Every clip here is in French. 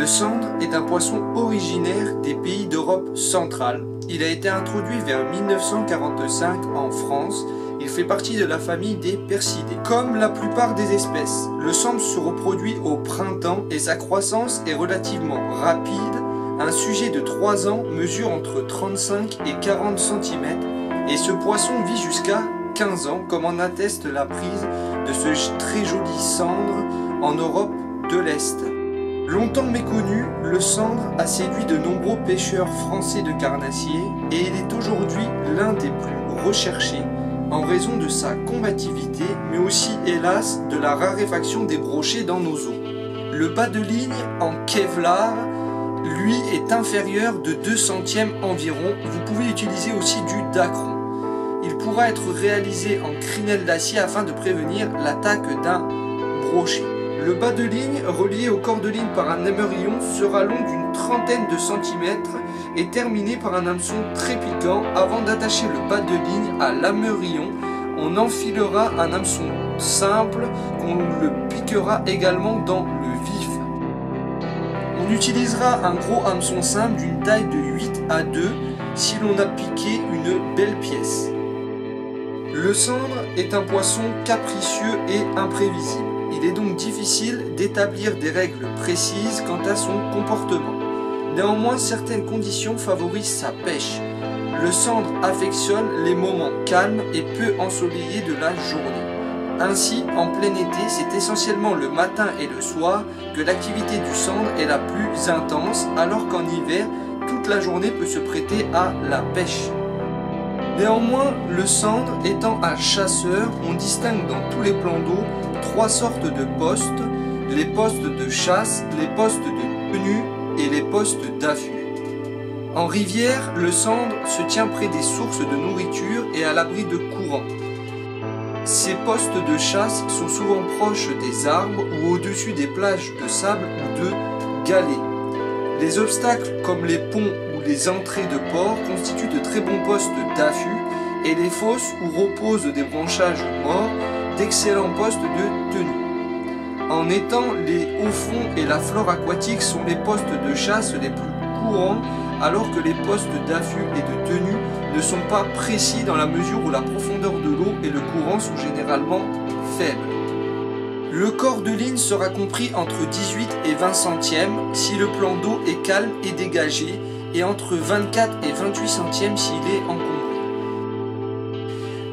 Le sandre est un poisson originaire des pays d'Europe centrale. Il a été introduit vers 1945 en France. Il fait partie de la famille des percidés. Comme la plupart des espèces, le sandre se reproduit au printemps et sa croissance est relativement rapide. Un sujet de 3 ans mesure entre 35 et 40 cm et ce poisson vit jusqu'à 15 ans, comme en atteste la prise de ce très joli sandre en Europe de l'Est. Longtemps méconnu, le sandre a séduit de nombreux pêcheurs français de carnassiers et il est aujourd'hui l'un des plus recherchés en raison de sa combativité, mais aussi, hélas, de la raréfaction des brochets dans nos eaux. Le bas de ligne en Kevlar, lui, est inférieur de 2 centièmes environ. Vous pouvez utiliser aussi du dacron. Il pourra être réalisé en crinelle d'acier afin de prévenir l'attaque d'un brochet. Le bas de ligne, relié au corps de ligne par un émerillon, sera long d'une trentaine de centimètres et terminé par un hameçon très piquant. Avant d'attacher le bas de ligne à l'émerillon, on enfilera un hameçon simple qu'on le piquera également dans le vif. On utilisera un gros hameçon simple d'une taille de 8 à 2 si l'on a piqué une belle pièce. Le sandre est un poisson capricieux et imprévisible. Il est donc difficile d'établir des règles précises quant à son comportement. Néanmoins, certaines conditions favorisent sa pêche. Le sandre affectionne les moments calmes et peu ensoleillés de la journée. Ainsi, en plein été, c'est essentiellement le matin et le soir que l'activité du sandre est la plus intense, alors qu'en hiver, toute la journée peut se prêter à la pêche. Néanmoins, le sandre étant un chasseur, on distingue dans tous les plans d'eau 3 sortes de postes, les postes de chasse, les postes de tenue et les postes d'affût. En rivière, le sandre se tient près des sources de nourriture et à l'abri de courants. Ces postes de chasse sont souvent proches des arbres ou au-dessus des plages de sable ou de galets. Les obstacles comme les ponts ou les entrées de port constituent de très bons postes d'affût et les fosses où reposent des branchages morts d'excellents postes de tenue. En étang, les hauts-fonds et la flore aquatique sont les postes de chasse les plus courants, alors que les postes d'affût et de tenue ne sont pas précis dans la mesure où la profondeur de l'eau et le courant sont généralement faibles. Le corps de ligne sera compris entre 18 et 20 centièmes si le plan d'eau est calme et dégagé, et entre 24 et 28 centièmes s'il est encombré.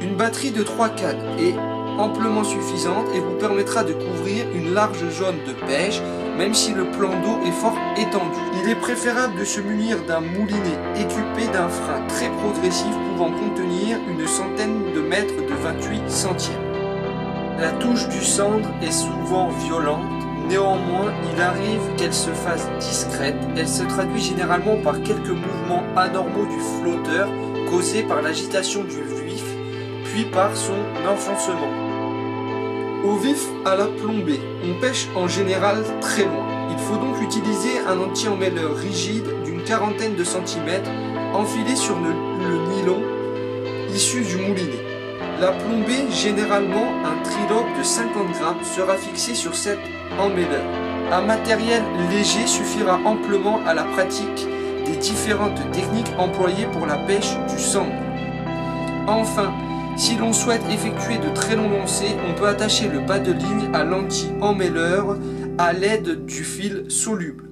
Une batterie de 3 cannes est amplement suffisante et vous permettra de couvrir une large zone de pêche, même si le plan d'eau est fort étendu. Il est préférable de se munir d'un moulinet équipé d'un frein très progressif pouvant contenir une centaine de mètres de 28 centièmes. La touche du sandre est souvent violente, néanmoins il arrive qu'elle se fasse discrète. Elle se traduit généralement par quelques mouvements anormaux du flotteur causés par l'agitation du vif, puis par son enfoncement. Au vif à la plombée, on pêche en général très loin. Il faut donc utiliser un anti-emmêleur rigide d'une quarantaine de centimètres enfilé sur le nylon issu du moulinet. La plombée, généralement un trilobe de 50 grammes, sera fixé sur cet emmêleur. Un matériel léger suffira amplement à la pratique des différentes techniques employées pour la pêche du sandre. Enfin, si l'on souhaite effectuer de très longs lancers, on peut attacher le bas de ligne à l'anti-emmêleur à l'aide du fil soluble.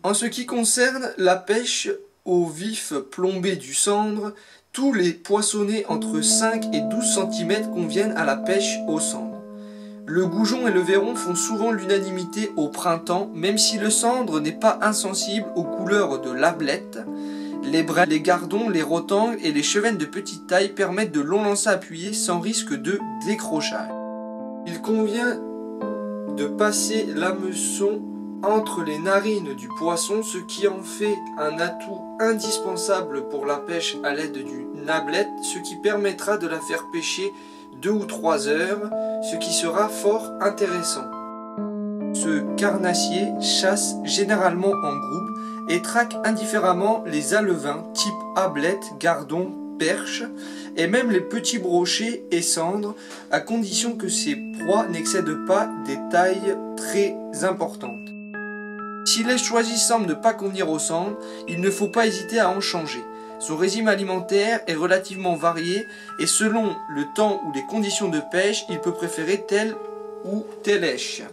En ce qui concerne la pêche au vif plombé du sandre, tous les poissonnets entre 5 et 12 cm conviennent à la pêche au sandre. Le goujon et le verron font souvent l'unanimité au printemps, même si le sandre n'est pas insensible aux couleurs de l'ablette. Les brins, les gardons, les rotangles et les chevennes de petite taille permettent de longs lancers appuyés sans risque de décrochage. Il convient de passer l'hameçon entre les narines du poisson, ce qui en fait un atout indispensable pour la pêche à l'aide d'une ablette, ce qui permettra de la faire pêcher 2 ou 3 heures, ce qui sera fort intéressant. Ce carnassier chasse généralement en groupe et traque indifféremment les alevins type ablette, gardon, perche et même les petits brochets et cendres, à condition que ces proies n'excèdent pas des tailles très importantes. Si les choisis semblent ne pas convenir au sandre, il ne faut pas hésiter à en changer. Son régime alimentaire est relativement varié et selon le temps ou les conditions de pêche, il peut préférer telle ou telle lèche.